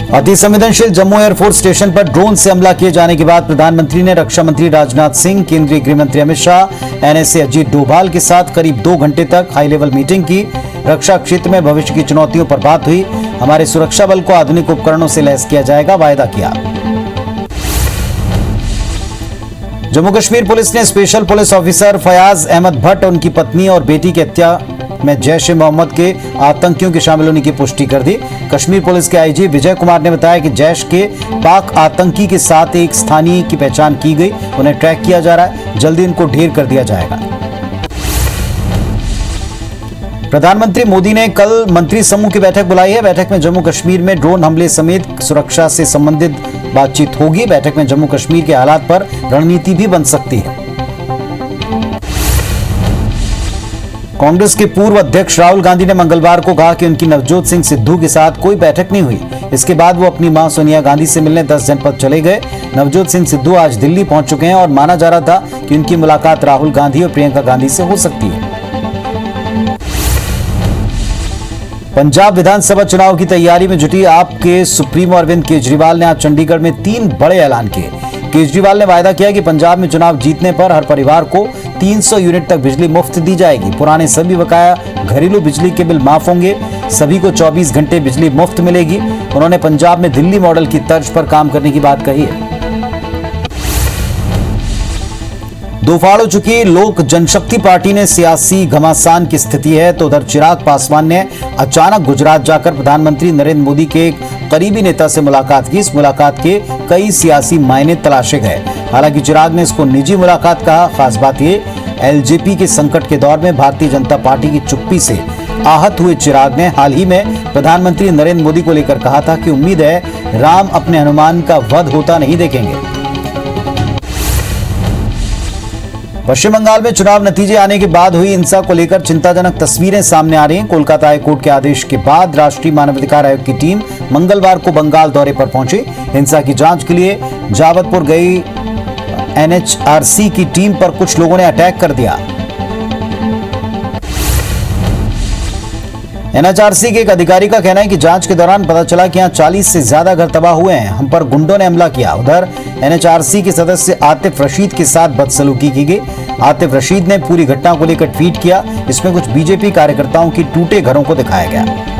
अति संवेदनशील Jammu air force station पर ड्रोन से हमला किए जाने के बाद प्रधानमंत्री ने रक्षा मंत्री राजनाथ सिंह, केंद्रीय गृह मंत्री अमित शाह, एनएसए अजीत डोभाल के साथ करीब 2 घंटे तक हाई लेवल मीटिंग की। रक्षा क्षेत्र में भविष्य की चुनौतियों पर बात हुई। हमारे सुरक्षा बल को आधुनिक उपकरणों से लैस किया जाएगा, वायदा किया। जम्मू कश्मीर पुलिस ने special police officer Fayaz Ahmad Bhat, उनकी पत्नी और बेटी की हत्या में जैश ए मोहम्मद के आतंकियों के शामिल होने की पुष्टि कर दी। कश्मीर पुलिस के आईजी विजय कुमार ने बताया कि जैश के पाक आतंकी के साथ एक स्थानीय की पहचान की गई, उन्हें ट्रैक किया जा रहा है, जल्दी इनको ढेर कर दिया जाएगा। प्रधानमंत्री मोदी ने कल मंत्री समूह की बैठक बुलाई है। बैठक में जम्मू कश्मीर में ड्रोन हमले समेत सुरक्षा से संबंधित बातचीत होगी। बैठक में जम्मू कश्मीर के हालात पर रणनीति भी बन सकती है। कांग्रेस के पूर्व अध्यक्ष राहुल गांधी ने मंगलवार को कहा कि उनकी नवजोत सिंह सिद्धू के साथ कोई बैठक नहीं हुई। इसके बाद वो अपनी मां सोनिया गांधी से मिलने 10 जनपद चले गए। नवजोत सिंह सिद्धू आज दिल्ली पहुंच चुके हैं और माना जा रहा था कि उनकी मुलाकात राहुल गांधी और प्रियंका गांधी से हो सकती है। पंजाब विधानसभा चुनाव की तैयारी में जुटी आप के सुप्रीमो अरविंद केजरीवाल ने आज चंडीगढ़ में 3 बड़े ऐलान किए। केजरीवाल ने वायदा किया कि पंजाब में चुनाव जीतने पर हर परिवार को 300 यूनिट तक बिजली मुफ्त दी जाएगी। पुराने सभी बकाया घरेलू बिजली के बिल माफ होंगे। सभी को 24 घंटे बिजली मुफ्त मिलेगी। उन्होंने पंजाब में दिल्ली मॉडल की तर्ज पर काम करने की बात कही है। दोफाड़ हो चुकी लोक जनशक्ति पार्टी ने सियासी घमासान की स्थिति है, तो उधर चिराग पासवान ने अचानक गुजरात जाकर प्रधानमंत्री नरेंद्र मोदी के एक करीबी नेता से मुलाकात की। इस मुलाकात के कई सियासी मायने तलाशे गए। हालांकि चिराग ने इसको निजी मुलाकात कहा। खास बात ये, एलजेपी के संकट के दौर में भारतीय जनता पार्टी की चुप्पी से आहत हुए चिराग ने हाल ही में प्रधानमंत्री नरेंद्र मोदी को लेकर कहा था कि उम्मीद है राम अपने हनुमान का वध होता नहीं देखेंगे। पश्चिम बंगाल में चुनाव नतीजे आने के बाद हुई हिंसा को लेकर चिंताजनक तस्वीरें सामने आ रही हैं। कोलकाता हाईकोर्ट के आदेश के बाद राष्ट्रीय मानवाधिकार आयोग की टीम मंगलवार को बंगाल दौरे पर पहुंची। हिंसा की जांच के लिए जावतपुर गई एनएचआरसी की टीम पर कुछ लोगों ने अटैक कर दिया। एनएचआरसी के एक अधिकारी का कहना है कि जांच के दौरान पता चला कि यहां 40 से ज्यादा घर तबाह हुए हैं। हम पर गुंडों ने हमला किया। उधर एनएचआरसी के सदस्य आतिफ रशीद के साथ बदसलूकी की गई। आतिफ रशीद ने पूरी घटना को लेकर ट्वीट किया। इसमें कुछ बीजेपी कार्यकर्ताओं की टूटे घरों को दिखाया गया।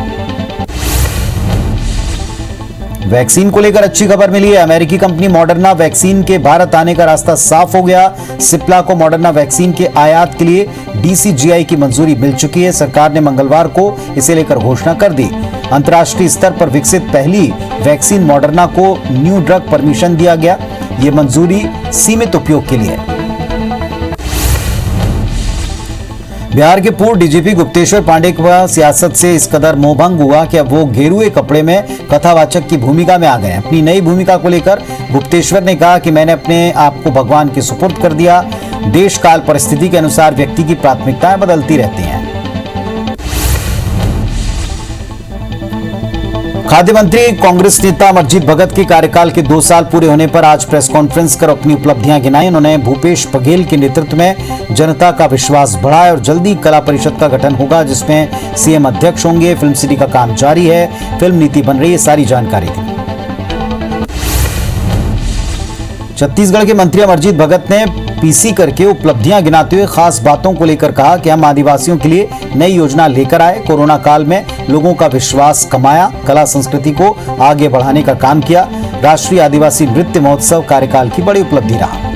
वैक्सीन को लेकर अच्छी खबर मिली है। अमेरिकी कंपनी मॉडर्ना वैक्सीन के भारत आने का रास्ता साफ हो गया। सिप्ला को मॉडर्ना वैक्सीन के आयात के लिए डीसीजीआई की मंजूरी मिल चुकी है। सरकार ने मंगलवार को इसे लेकर घोषणा कर दी। अंतर्राष्ट्रीय स्तर पर विकसित पहली वैक्सीन मॉडर्ना को न्यू ड्रग परमिशन दिया गया। ये मंजूरी सीमित उपयोग के लिए है। बिहार के पूर्व डीजीपी गुप्तेश्वर पांडे का सियासत से इस कदर मोहभंग हुआ कि अब वो गेरुए कपड़े में कथावाचक की भूमिका में आ गए। अपनी नई भूमिका को लेकर गुप्तेश्वर ने कहा कि मैंने अपने आप को भगवान के सुपुर्द कर दिया। देश काल परिस्थिति के अनुसार व्यक्ति की प्राथमिकताएं बदलती रहती हैं। खाद्य मंत्री कांग्रेस नेता अमरजीत भगत के कार्यकाल के 2 साल पूरे होने पर आज प्रेस कॉन्फ्रेंस कर अपनी उपलब्धियां गिनाई। उन्होंने भूपेश बघेल के नेतृत्व में जनता का विश्वास बढ़ाया और जल्दी कला परिषद का गठन होगा, जिसमें सीएम अध्यक्ष होंगे। फिल्म सिटी का काम जारी है, फिल्म नीति बन रही है, सारी जानकारी दी। छत्तीसगढ़ के मंत्री अमरजीत भगत ने पीसी करके उपलब्धियां गिनाते हुए खास बातों को लेकर कहा कि हम आदिवासियों के लिए नई योजना लेकर आए। कोरोना काल में लोगों का विश्वास कमाया, कला संस्कृति को आगे बढ़ाने का काम किया। राष्ट्रीय आदिवासी नृत्य महोत्सव कार्यकाल की बड़ी उपलब्धि रहा।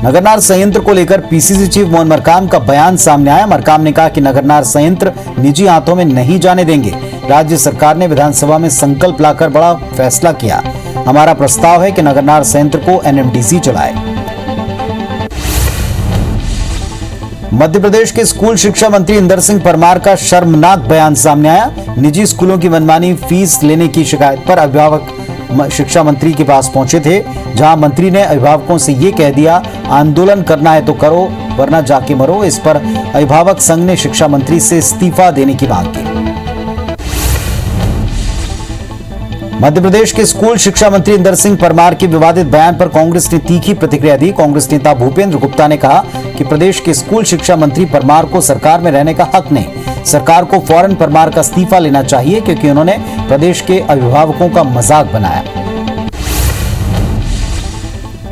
नगरनार संयंत्र को लेकर पीसीसी चीफ मोहन मरकाम का बयान सामने आया। मरकाम ने कहा कि नगरनार संयंत्र निजी हाथों में नहीं जाने देंगे। राज्य सरकार ने विधानसभा में संकल्प लाकर बड़ा फैसला किया। हमारा प्रस्ताव है कि नगरनार संयंत्र को एनएमडीसी चलाए। मध्य प्रदेश के स्कूल शिक्षा मंत्री इंदर सिंह परमार का शर्मनाक बयान सामने आया। निजी स्कूलों की मनमानी फीस लेने की शिकायत पर अभिभावक शिक्षा मंत्री के पास पहुंचे थे, जहां मंत्री ने अभिभावकों से ये कह दिया, आंदोलन करना है तो करो वरना जाके मरो। इस पर अभिभावक संघ ने शिक्षा मंत्री से इस्तीफा देने की मांग की। मध्य प्रदेश के स्कूल शिक्षा मंत्री इंदर सिंह परमार के विवादित बयान पर कांग्रेस ने तीखी प्रतिक्रिया दी। कांग्रेस नेता भूपेंद्र गुप्ता ने कहा कि प्रदेश के स्कूल शिक्षा मंत्री परमार को सरकार में रहने का हक नहीं। सरकार को फौरन परमार का इस्तीफा लेना चाहिए क्योंकि उन्होंने प्रदेश के अभिभावकों का मजाक बनाया।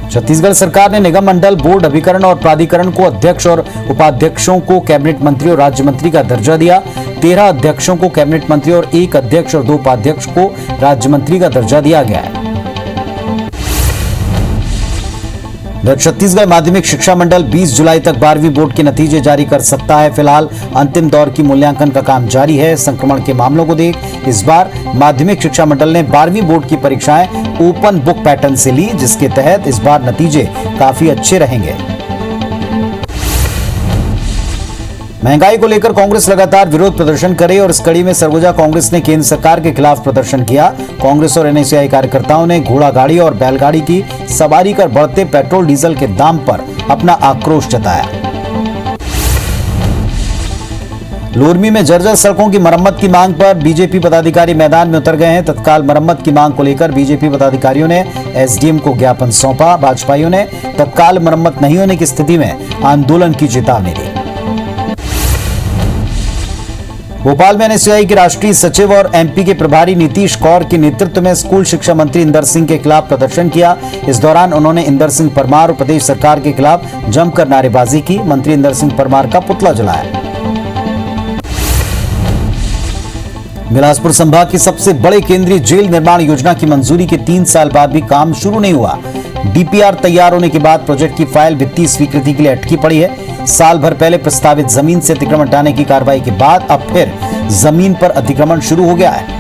छत्तीसगढ़ सरकार ने निगम मंडल, बोर्ड, अभिकरण और प्राधिकरण को अध्यक्ष और उपाध्यक्षों को कैबिनेट मंत्री और राज्य मंत्री का दर्जा दिया। 13 अध्यक्षों को कैबिनेट मंत्री और 1 अध्यक्ष और 2 उपाध्यक्ष को राज्य मंत्री का दर्जा दिया गया है। छत्तीसगढ़ माध्यमिक शिक्षा मंडल 20 जुलाई तक 12वीं बोर्ड के नतीजे जारी कर सकता है। फिलहाल अंतिम दौर की मूल्यांकन का काम जारी है। संक्रमण के मामलों को देख इस बार माध्यमिक शिक्षा मंडल ने 12वीं बोर्ड की परीक्षाएं ओपन बुक पैटर्न से ली, जिसके तहत इस बार नतीजे काफी अच्छे रहेंगे। महंगाई को लेकर कांग्रेस लगातार विरोध प्रदर्शन करे और इस कड़ी में सरगुजा कांग्रेस ने केंद्र सरकार के खिलाफ प्रदर्शन किया। कांग्रेस और एनएसयूआई कार्यकर्ताओं ने घोड़ा गाड़ी और बैलगाड़ी की सवारी कर बढ़ते पेट्रोल डीजल के दाम पर अपना आक्रोश जताया। लोरमी में जर्जर सड़कों की मरम्मत की मांग पर बीजेपी पदाधिकारी मैदान में उतर गए हैं। तत्काल मरम्मत की मांग को लेकर बीजेपी पदाधिकारियों ने एसडीएम को ज्ञापन सौंपा। भाजपाइयों ने तत्काल मरम्मत नहीं होने की स्थिति में आंदोलन की चेतावनी दी। भोपाल में एनएसयूआई के राष्ट्रीय सचिव और एमपी के प्रभारी नीतीश कौर के नेतृत्व में स्कूल शिक्षा मंत्री इंदर सिंह के खिलाफ प्रदर्शन किया। इस दौरान उन्होंने इंदर सिंह परमार और प्रदेश सरकार के खिलाफ जमकर नारेबाजी की। मंत्री इंदर सिंह परमार का पुतला जलाया। बिलासपुर संभाग की सबसे बड़े केंद्रीय जेल निर्माण योजना की मंजूरी के 3 साल बाद भी काम शुरू नहीं हुआ। डीपीआर तैयार होने के बाद प्रोजेक्ट की फाइल वित्तीय स्वीकृति के लिए अटकी पड़ी है। साल भर पहले प्रस्तावित जमीन से अतिक्रमण हटाने की कार्रवाई के बाद अब फिर जमीन पर अतिक्रमण शुरू हो गया है।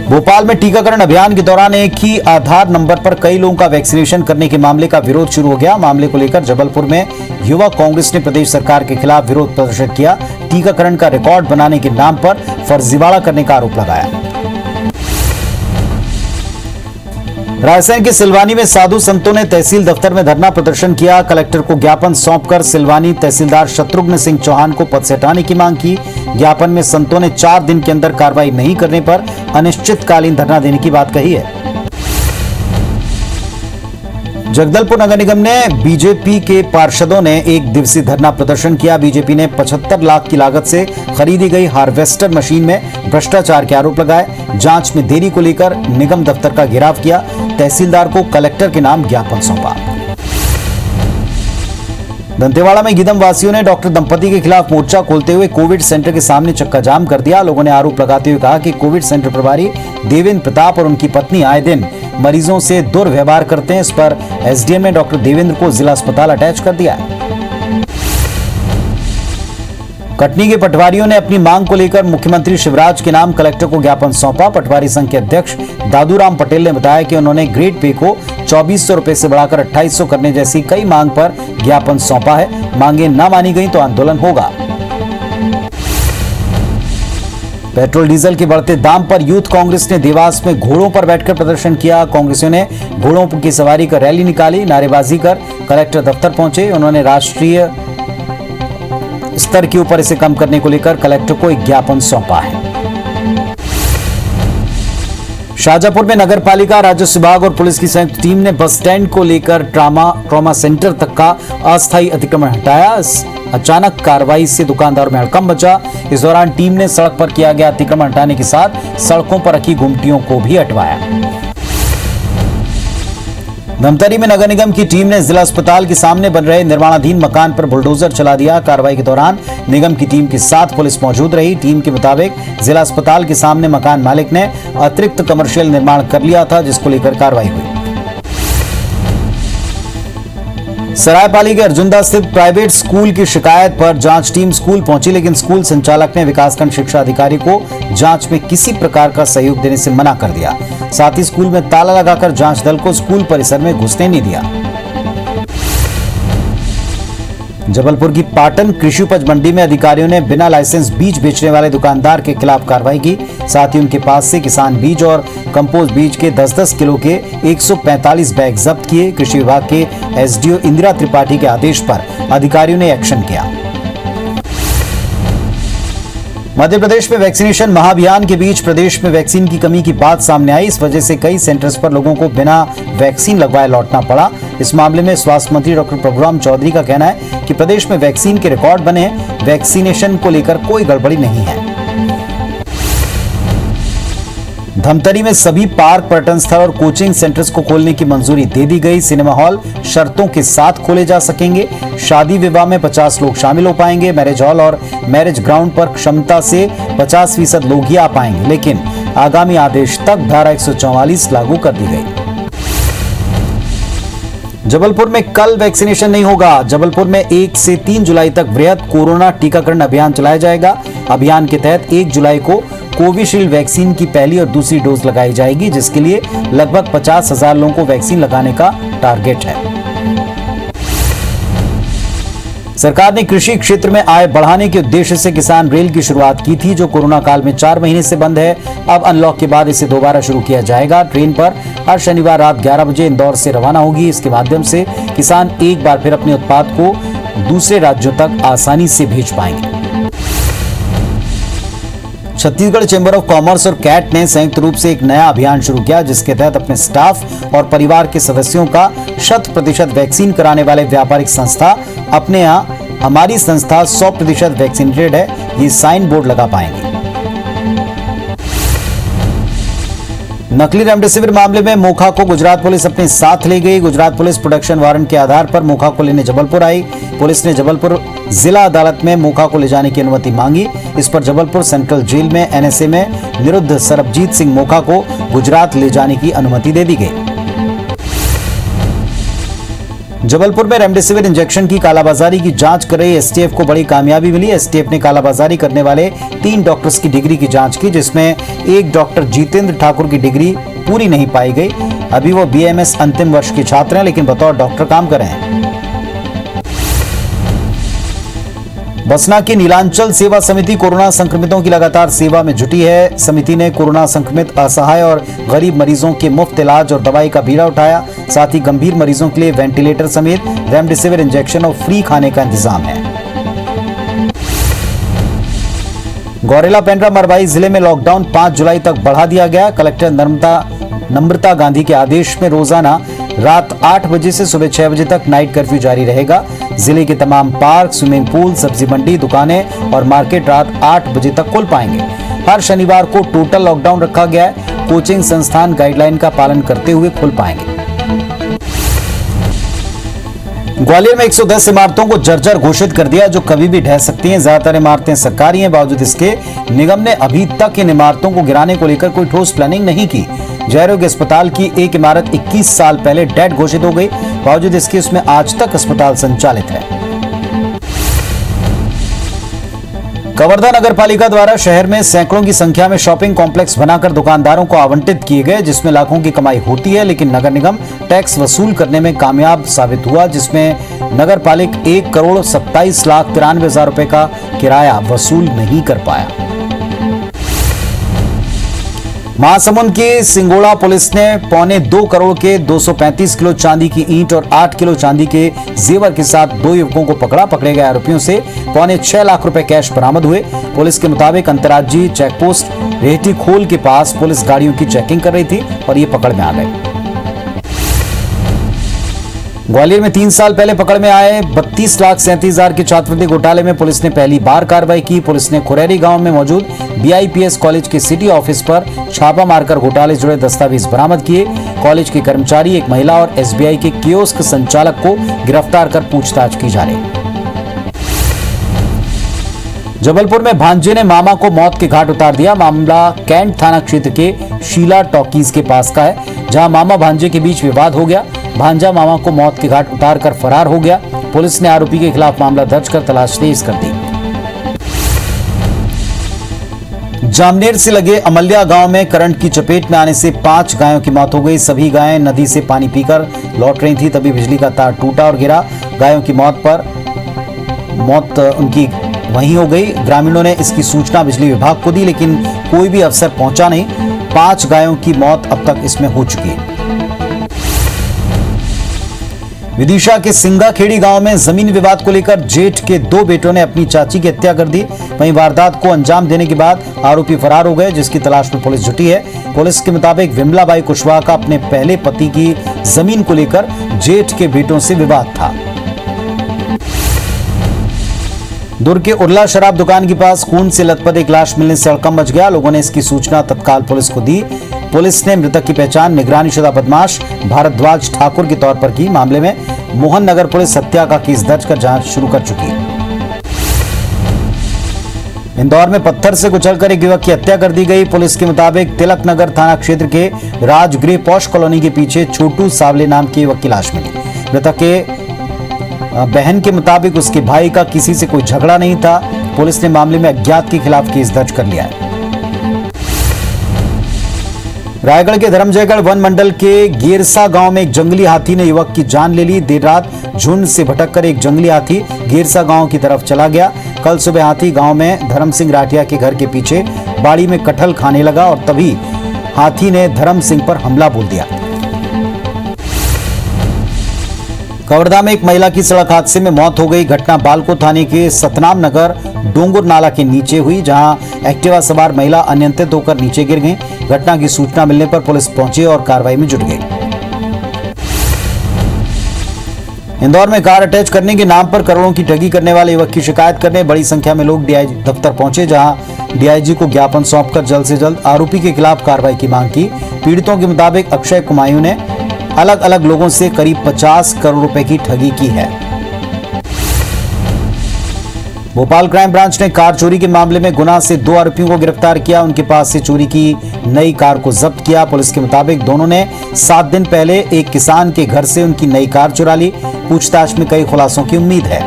भोपाल में टीकाकरण अभियान के दौरान एक ही आधार नंबर पर कई लोगों का वैक्सीनेशन करने के मामले का विरोध शुरू हो गया। मामले को लेकर जबलपुर में युवा कांग्रेस ने प्रदेश सरकार के खिलाफ विरोध प्रदर्शन किया। टीकाकरण का रिकॉर्ड बनाने के नाम पर फर्जीवाड़ा करने का आरोप लगाया। रायसेन के सिलवानी में साधु संतों ने तहसील दफ्तर में धरना प्रदर्शन किया। कलेक्टर को ज्ञापन सौंपकर सिलवानी तहसीलदार शत्रुघ्न सिंह चौहान को पद से हटाने की मांग की। ज्ञापन में संतों ने 4 दिन के अंदर कार्रवाई नहीं करने पर अनिश्चितकालीन धरना देने की बात कही है। जगदलपुर नगर निगम ने बीजेपी के पार्षदों ने 1 दिवसीय धरना प्रदर्शन किया। बीजेपी ने 75 लाख की लागत से खरीदी गई हार्वेस्टर मशीन में भ्रष्टाचार के आरोप लगाए। जांच में देरी को लेकर निगम दफ्तर का घेराव किया। तहसीलदार को कलेक्टर के नाम ज्ञापन सौंपा। दंतेवाड़ा में गीदम वासियों ने डॉक्टर दंपति के खिलाफ मोर्चा खोलते हुए कोविड सेंटर के सामने चक्का जाम कर दिया। लोगों ने आरोप लगाते हुए कहा कि कोविड सेंटर प्रभारी देवेंद्र प्रताप और उनकी पत्नी आए दिन मरीजों से दुर्व्यवहार करते हैं। इस पर एसडीएम ने डॉक्टर देवेंद्र को जिला अस्पताल अटैच कर दिया है। कटनी के पटवारियों ने अपनी मांग को लेकर मुख्यमंत्री शिवराज के नाम कलेक्टर को ज्ञापन सौंपा। पटवारी संघ के अध्यक्ष दादूराम पटेल ने बताया कि उन्होंने ग्रेड पे को 2400 रुपए से बढ़ाकर 2800 करने जैसी कई मांग पर ज्ञापन सौंपा है। मांगे न मानी गई तो आंदोलन होगा। पेट्रोल डीजल के बढ़ते दाम पर यूथ कांग्रेस ने देवास में घोड़ों पर बैठकर प्रदर्शन किया। कांग्रेसियों ने घोड़ों की सवारी कर रैली निकाली, नारेबाजी कर कलेक्टर दफ्तर पहुंचे। उन्होंने राष्ट्रीय स्तर के ऊपर इसे कम करने को लेकर कलेक्टर को एक ज्ञापन सौंपा है। शाहजहांपुर में नगर पालिका, राजस्व विभाग और पुलिस की संयुक्त टीम ने बस स्टैंड को लेकर ट्रॉमा सेंटर तक का अस्थायी अतिक्रमण हटाया। इस अचानक कार्रवाई से दुकानदारों में हड़कंप मचा। इस दौरान टीम ने सड़क पर किया गया अतिक्रमण हटाने के साथ सड़कों पर रखी गुमटियों को भी हटवाया। धमतरी में नगर निगम की टीम ने जिला अस्पताल के सामने बन रहे निर्माणाधीन मकान पर बुलडोजर चला दिया। कार्रवाई के दौरान निगम की टीम के साथ पुलिस मौजूद रही। टीम के मुताबिक जिला अस्पताल के सामने मकान मालिक ने अतिरिक्त कमर्शियल निर्माण कर लिया था, जिसको लेकर कार्रवाई हुई। सरायपाली के अर्जुनदा स्थित प्राइवेट स्कूल की शिकायत पर जांच टीम स्कूल पहुंची, लेकिन स्कूल संचालक ने विकासखंड शिक्षा अधिकारी को जांच में किसी प्रकार का सहयोग देने से मना कर दिया। साथ ही स्कूल में ताला लगाकर जांच दल को स्कूल परिसर में घुसने नहीं दिया। जबलपुर की पाटन कृषि उपज मंडी में अधिकारियों ने बिना लाइसेंस बीज बेचने वाले दुकानदार के खिलाफ कार्रवाई की। साथ ही उनके पास से किसान बीज और कंपोस्ट बीज के 10-10 किलो के 145 बैग जब्त किए। कृषि विभाग के एसडीओ इंदिरा त्रिपाठी के आदेश पर अधिकारियों ने एक्शन किया। मध्य प्रदेश में वैक्सीनेशन महाअभियान के बीच प्रदेश में वैक्सीन की कमी की बात सामने आई। इस वजह से कई सेंटर्स पर लोगों को बिना वैक्सीन लगवाए लौटना पड़ा। इस मामले में स्वास्थ्य मंत्री डॉक्टर प्रभुराम चौधरी का कहना है कि प्रदेश में वैक्सीन के रिकॉर्ड बने हैं, वैक्सीनेशन को लेकर कोई गड़बड़ी नहीं है। धमतरी में सभी पार्क, पर्यटन स्थल और कोचिंग सेंटर्स को खोलने की मंजूरी दे दी गई। सिनेमा हॉल शर्तों के साथ खोले जा सकेंगे। शादी विवाह में 50 लोग शामिल हो पाएंगे। मैरिज हॉल और मैरिज ग्राउंड पर क्षमता से 50% लोग ही आ पाएंगे, लेकिन आगामी आदेश तक धारा 144 लागू कर दी गई। जबलपुर में कल वैक्सीनेशन नहीं होगा। जबलपुर में 1 से 3 जुलाई तक वृहद कोरोना टीकाकरण अभियान चलाया जाएगा। अभियान के तहत 1 जुलाई को कोविशील्ड वैक्सीन की पहली और दूसरी डोज लगाई जाएगी, जिसके लिए लगभग 50,000 लोगों को वैक्सीन लगाने का टारगेट है। सरकार ने कृषि क्षेत्र में आय बढ़ाने के उद्देश्य से किसान रेल की शुरुआत की थी, जो कोरोना काल में 4 महीने से बंद है। अब अनलॉक के बाद इसे दोबारा शुरू किया जाएगा। ट्रेन पर हर शनिवार रात 11 बजे इंदौर से रवाना होगी। इसके माध्यम से किसान एक बार फिर अपने उत्पाद को दूसरे राज्यों तक आसानी से भेज पाएंगे। छत्तीसगढ़ चैंबर ऑफ कॉमर्स और कैट ने संयुक्त रूप से एक नया अभियान शुरू किया, जिसके तहत अपने स्टाफ और परिवार के सदस्यों का 100% वैक्सीन कराने वाले व्यापारिक संस्था अपने यहाँ हमारी संस्था 100% वैक्सीनेटेड है, ये साइन बोर्ड लगा पाएंगे। नकली रेमडेसिविर मामले में मोखा को गुजरात पुलिस अपने साथ ले गई। गुजरात पुलिस प्रोडक्शन वारंट के आधार पर मोखा को लेने जबलपुर आई। पुलिस ने जबलपुर जिला अदालत में मोखा को ले जाने की अनुमति मांगी। इस पर जबलपुर सेंट्रल जेल में एनएसए में निरुद्ध सरबजीत सिंह मोखा को गुजरात ले जाने की अनुमति दे दी गई। जबलपुर में रेमडेसिविर इंजेक्शन की कालाबाजारी की जांच कर रही एसटीएफ को बड़ी कामयाबी मिली। एसटीएफ ने कालाबाजारी करने वाले 3 डॉक्टर्स की डिग्री की जांच की, जिसमें एक डॉक्टर जितेंद्र ठाकुर की डिग्री पूरी नहीं पाई गई। अभी वो बीएमएस अंतिम वर्ष के छात्र हैं, लेकिन बतौर डॉक्टर काम कर रहे हैं। बसना की नीलांचल सेवा समिति कोरोना संक्रमितों की लगातार सेवा में जुटी है। समिति ने कोरोना संक्रमित असहाय और गरीब मरीजों के मुफ्त इलाज और दवाई का बीड़ा उठाया। साथ ही गंभीर मरीजों के लिए वेंटिलेटर समेत रेमडेसिविर इंजेक्शन और फ्री खाने का इंतजाम है। गौरेला पेंड्रा मरवाई जिले में लॉकडाउन 5 जुलाई तक बढ़ा दिया गया। कलेक्टर नम्रता गांधी के आदेश में रोजाना रात 8 बजे से सुबह 6 बजे तक नाइट कर्फ्यू जारी रहेगा। जिले के तमाम पार्क, स्विमिंग पूल, सब्जी मंडी, दुकानें और मार्केट रात 8 बजे तक खुल पाएंगे। हर शनिवार को टोटल लॉकडाउन रखा गया है। कोचिंग संस्थान गाइडलाइन का पालन करते हुए खुल पाएंगे। ग्वालियर में 110 इमारतों को जर्जर घोषित कर दिया, जो कभी भी ढह सकती हैं। ज्यादातर इमारतें सरकारी हैं, बावजूद इसके निगम ने अभी तक इन इमारतों को गिराने को लेकर कोई ठोस प्लानिंग नहीं की। जयरोग्य अस्पताल की एक इमारत 21 साल पहले डेड घोषित हो गई, बावजूद इसके उसमें आज तक अस्पताल संचालित है। कवर्धा नगर पालिका द्वारा शहर में सैकड़ों की संख्या में शॉपिंग कॉम्प्लेक्स बनाकर दुकानदारों को आवंटित किए गए, जिसमें लाखों की कमाई होती है, लेकिन नगर निगम टैक्स वसूल करने में कामयाब साबित हुआ, जिसमें नगर पालिक 1,27,93,000 रुपए का किराया वसूल नहीं कर पाया। महासमुंद की सिंगोड़ा पुलिस ने 1.25 करोड़ के 235 किलो चांदी की ईंट और 8 किलो चांदी के जेवर के साथ 2 युवकों को पकड़ा। पकड़े गए आरोपियों से 6.25 लाख रुपए कैश बरामद हुए। पुलिस के मुताबिक अंतर्राज्यीय चेकपोस्ट रेहटी खोल के पास पुलिस गाड़ियों की चेकिंग कर रही थी और ये पकड़ में आ गए। ग्वालियर में 3 साल पहले पकड़ में आए 32,37,000 के छात्रवृत्ति घोटाले में पुलिस ने पहली बार कार्रवाई की। पुलिस ने खुरैरी गांव में मौजूद बीआईपीएस कॉलेज के सिटी ऑफिस पर छापा मारकर घोटाले जुड़े दस्तावेज बरामद किए। कॉलेज के कर्मचारी, एक महिला और एसबीआई के कियोस्क संचालक को गिरफ्तार कर पूछताछ की जा रही। जबलपुर में भांजे ने मामा को मौत के घाट उतार दिया। मामला कैंट थाना क्षेत्र के शीला टॉकीज के पास का है, जहां मामा भांजे के बीच विवाद हो गया। भांजा मामा को मौत के घाट उतार कर फरार हो गया। पुलिस ने आरोपी के खिलाफ मामला दर्ज कर तलाश तेज कर दी। जामनेर से लगे अमल्या गांव में करंट की चपेट में आने से 5 गायों की मौत हो गई। सभी गायें नदी से पानी पीकर लौट रही थी, तभी बिजली का तार टूटा और गिरा। गायों की मौत उनकी वहीं हो गई। ग्रामीणों ने इसकी सूचना बिजली विभाग को दी, लेकिन कोई भी अफसर पहुंचा नहीं। 5 गायों की मौत अब तक इसमें हो चुकी है। विदिशा के सिंगाखेड़ी गांव में जमीन विवाद को लेकर जेठ के 2 बेटों ने अपनी चाची की हत्या कर दी। वहीं वारदात को अंजाम देने के बाद आरोपी फरार हो गए, जिसकी तलाश में पुलिस जुटी है। पुलिस के मुताबिक विमलाबाई कुशवाहा का अपने पहले पति की जमीन को लेकर जेठ के बेटों से विवाद था। दुर्ग के उर्ला शराब दुकान के पास खून से लथपथ एक लाश मिलने से हड़कंप मच गया। लोगों ने इसकी सूचना तत्काल पुलिस को दी। पुलिस ने मृतक की पहचान निगरानीशुदा बदमाश भारद्वाज ठाकुर के तौर पर की। मामले में मोहन नगर पुलिस हत्या का केस दर्ज कर जांच शुरू कर चुकी है। इंदौर में पत्थर से कुचलकर एक युवक की हत्या कर दी गई। पुलिस के मुताबिक तिलक नगर थाना क्षेत्र के राजगृह पॉश कॉलोनी के पीछे छोटू सावले नाम के युवक की लाश मिली। मृतक के बहन के मुताबिक उसके भाई का किसी से कोई झगड़ा नहीं था। पुलिस ने मामले में अज्ञात के खिलाफ केस दर्ज कर लिया है। रायगढ़ के धर्मजयगढ़ वन मंडल के गेरसा गांव में एक जंगली हाथी ने युवक की जान ले ली। देर रात झुंड से भटककर एक जंगली हाथी गेरसा गांव की तरफ चला गया। कल सुबह हाथी गांव में धर्म सिंह राठिया के घर के पीछे बाड़ी में कटहल खाने लगा और तभी हाथी ने धर्म सिंह पर हमला बोल दिया। कवर्धा में एक महिला की सड़क हादसे में मौत हो गई। घटना बालको थाने के सतनाम नगर डोंगुर नाला के नीचे हुई, जहां एक्टिवा सवार महिला अनियंत्रित होकर नीचे गिर गई। घटना की सूचना मिलने पर पुलिस पहुंची और कार्रवाई में जुट गई। इंदौर में कार अटैच करने के नाम पर करोड़ों की ठगी करने वाले युवक की शिकायत करने बड़ी संख्या में लोग डीआईजी दफ्तर पहुंचे, जहां डीआईजी को ज्ञापन सौंपकर जल्द से जल्द आरोपी के खिलाफ कार्रवाई की मांग की। पीड़ितों के मुताबिक अक्षय कुमायूं ने अलग अलग लोगों से करीब 50 करोड़ रुपए की ठगी की है। भोपाल क्राइम ब्रांच ने कार चोरी के मामले में गुना से 2 आरोपियों को गिरफ्तार किया। उनके पास से चोरी की नई कार को जब्त किया। पुलिस के मुताबिक दोनों ने 7 दिन पहले एक किसान के घर से उनकी नई कार चुरा ली। पूछताछ में कई खुलासों की उम्मीद है।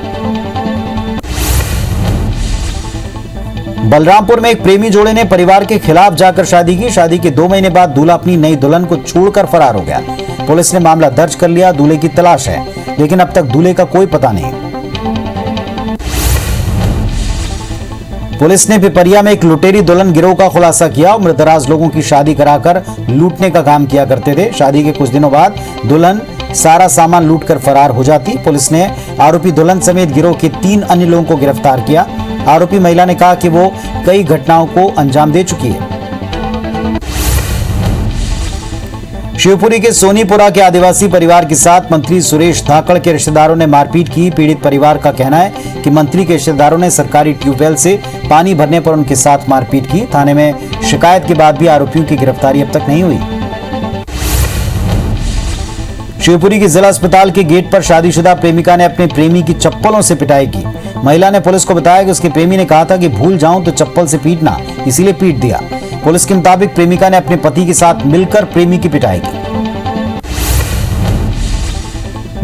बलरामपुर में एक प्रेमी जोड़े ने परिवार के खिलाफ जाकर शादी की। शादी के 2 महीने बाद दूल्हा अपनी नई दुल्हन को छोड़कर फरार हो गया। पुलिस ने मामला दर्ज कर लिया। दूल्हे की तलाश है, लेकिन अब तक दूल्हे का कोई पता नहीं। पुलिस ने पिपरिया में एक लुटेरी दुल्हन गिरोह का खुलासा किया। मृतराज लोगों की शादी कराकर लूटने का काम किया करते थे। शादी के कुछ दिनों बाद दुल्हन सारा सामान लूटकर फरार हो जाती। पुलिस ने आरोपी दुल्हन समेत गिरोह के 3 अन्य लोगों को गिरफ्तार किया। आरोपी महिला ने कहा कि वो कई घटनाओं को अंजाम दे चुकी है। शिवपुरी के सोनीपुरा के आदिवासी परिवार के साथ मंत्री सुरेश धाकड़ के रिश्तेदारों ने मारपीट की। पीड़ित परिवार का कहना है कि मंत्री के रिश्तेदारों ने सरकारी ट्यूबवेल से पानी भरने पर उनके साथ मारपीट की। थाने में शिकायत के बाद भी आरोपियों की गिरफ्तारी अब तक नहीं हुई। शिवपुरी के जिला अस्पताल के गेट पर शादीशुदा प्रेमिका ने अपने प्रेमी की चप्पलों से पिटाई की। महिला ने पुलिस को बताया कि उसके प्रेमी ने कहा था कि भूल जाऊं तो चप्पल से पीटना, इसीलिए पीट दिया। पुलिस के मुताबिक प्रेमिका ने अपने पति के साथ मिलकर प्रेमी की पिटाई की।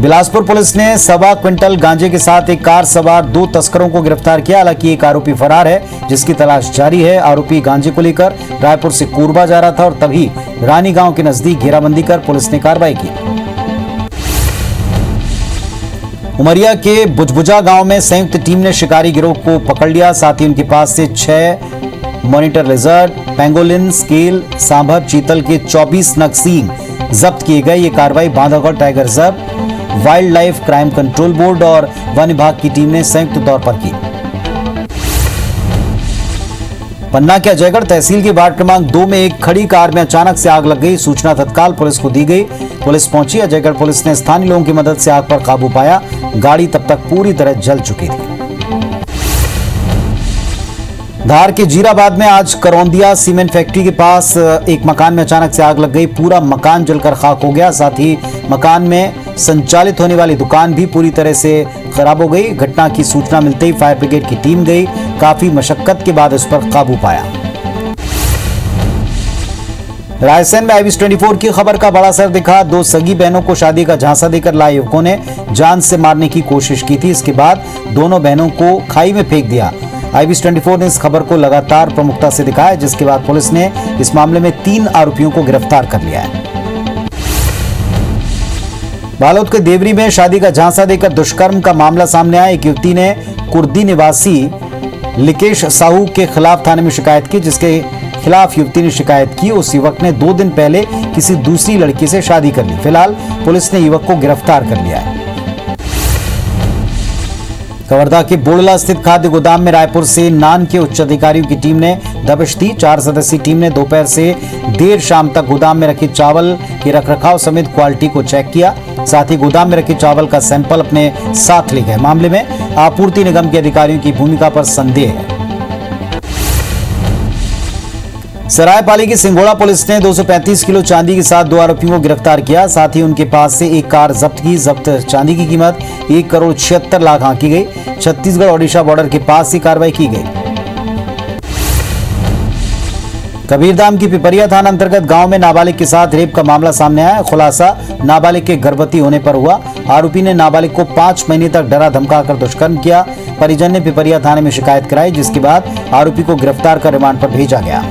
बिलासपुर पुलिस ने 1.25 क्विंटल गांजे के साथ एक कार सवार 2 तस्करों को गिरफ्तार किया। हालांकि एक आरोपी फरार है, जिसकी तलाश जारी है। आरोपी गांजे को लेकर रायपुर से कोरबा जा रहा था और तभी रानी गांव के नजदीक घेराबंदी कर पुलिस ने कार्रवाई की। उमरिया के बुजबुजा गांव में संयुक्त टीम ने शिकारी गिरोह को पकड़ लिया। साथ ही उनके पास से 6 monitor lizard, pangolin, scale, sambar, चीतल के 24 नग सींग जब्त किए गए। ये कार्रवाई Bandhavgarh tiger reserve, wild life crime control board और वन विभाग की टीम ने संयुक्त तौर पर की। पन्ना के अजयगढ़ तहसील के वार्ड क्रमांक 2 में एक खड़ी कार में अचानक से आग लग गई। सूचना तत्काल पुलिस को दी गई। पुलिस पहुंची। अजयगढ़ पुलिस ने स्थानीय लोगों की मदद से आग पर काबू पाया। गाड़ी तब तक पूरी तरह जल चुकी थी। धार के जीराबाद में आज करौंदिया सीमेंट फैक्ट्री के पास एक मकान में अचानक से आग लग गई। पूरा मकान जलकर खाक हो गया। साथ ही मकान में संचालित होने वाली दुकान भी पूरी तरह से खराब हो गई। घटना की सूचना मिलते ही फायर ब्रिगेड की टीम गई। काफी मशक्कत के बाद उस पर काबू पाया। रायसेन में IBS 24 की खबर का बड़ा असर दिखा। 2 सगी बहनों को शादी का झांसा देकर लाए युवकों ने जान से मारने की कोशिश की थी। इसके बाद दोनों बहनों को खाई में फेंक दिया। IBS 24 ने इस खबर को लगातार प्रमुखता से दिखाया, जिसके बाद पुलिस ने इस मामले में 3 आरोपियों को गिरफ्तार कर लिया है। बालोद के देवरी में शादी का झांसा देकर दुष्कर्म का मामला सामने आया। एक युवती ने कुर्दी निवासी लिकेश साहू के खिलाफ थाने में शिकायत की, जिसके खिलाफ युवती ने शिकायत की। उस युवक ने 2 दिन पहले किसी दूसरी लड़की से शादी कर ली। फिलहाल पुलिस ने युवक को गिरफ्तार कर लिया है। कवर्धा के बोड़ला स्थित खाद्य गोदाम में रायपुर से नान के उच्च अधिकारियों की टीम ने दबिश दी। 4 सदस्यीय टीम ने दोपहर से देर शाम तक गोदाम में रखे चावल के रखरखाव समेत क्वालिटी को चेक किया। साथ ही गोदाम में रखे चावल का सैंपल अपने साथ ले गए। मामले में आपूर्ति निगम के अधिकारियों की भूमिका पर संदेह है। सरायपाली की सिंघोड़ा पुलिस ने 235 किलो चांदी के साथ 2 आरोपियों को गिरफ्तार किया। साथ ही उनके पास से एक कार जब्त की। जब्त चांदी की कीमत 1,76,00,000 आंकी गई। छत्तीसगढ़ ओडिशा बॉर्डर के पास ही कार्रवाई की गई। कबीरधाम की पिपरिया थाना अंतर्गत गांव में नाबालिग के साथ रेप का मामला सामने आया। खुलासा नाबालिग के गर्भवती होने पर हुआ। आरोपी ने नाबालिग को 5 महीने तक डरा धमकाकर दुष्कर्म किया। परिजन ने पिपरिया थाने में शिकायत कराई, जिसके बाद आरोपी को गिरफ्तार कर रिमांड पर भेजा गया।